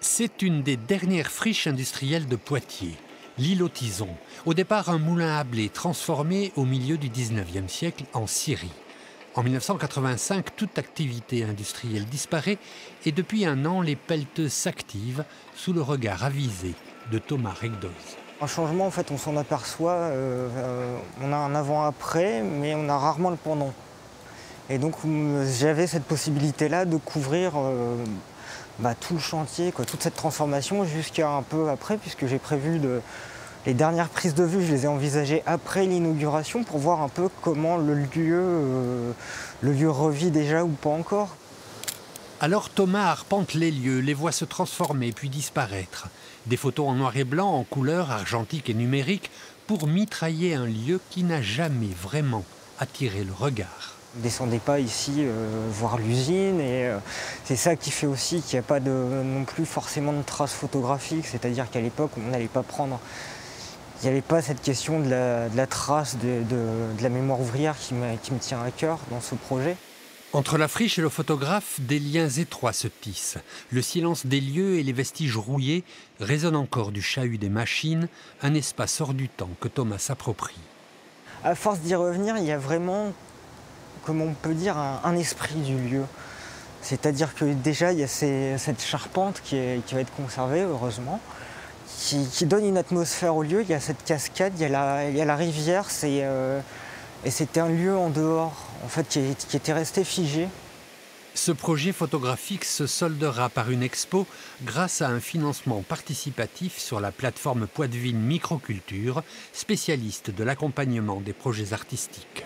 C'est une des dernières friches industrielles de Poitiers, l'île aux Tisons. Au départ, un moulin à blé transformé au milieu du 19e siècle en scierie. En 1985, toute activité industrielle disparaît et depuis un an, les pelleteuses s'activent sous le regard avisé de Thomas Regdoz. Un changement, en fait, on s'en aperçoit, on a un avant-après, mais on a rarement le pendant. Et donc j'avais cette possibilité-là de couvrir tout le chantier, toute cette transformation jusqu'à un peu après, puisque j'ai prévu les dernières prises de vue, je les ai envisagées après l'inauguration pour voir un peu comment le lieu revit déjà ou pas encore. Alors Thomas arpente les lieux, les voit se transformer puis disparaître. Des photos en noir et blanc, en couleur, argentique et numérique, pour mitrailler un lieu qui n'a jamais vraiment attiré le regard. Ne descendez pas ici voir l'usine et c'est ça qui fait aussi qu'il n'y a pas non plus forcément de traces photographiques, c'est-à-dire qu'à l'époque on n'allait pas prendre, il n'y avait pas cette question de la trace de la mémoire ouvrière qui me tient à cœur dans ce projet. Entre la friche et le photographe, des liens étroits se tissent. Le silence des lieux et les vestiges rouillés résonnent encore du chahut des machines, un espace hors du temps que Thomas s'approprie. À force d'y revenir, il y a vraiment, comme on peut dire, un esprit du lieu. C'est-à-dire que déjà, il y a cette charpente qui va être conservée, heureusement, qui donne une atmosphère au lieu. Il y a cette cascade, il y a la rivière, et c'était un lieu en dehors, en fait, qui était resté figé. Ce projet photographique se soldera par une expo grâce à un financement participatif sur la plateforme Poitevine Microculture, spécialiste de l'accompagnement des projets artistiques.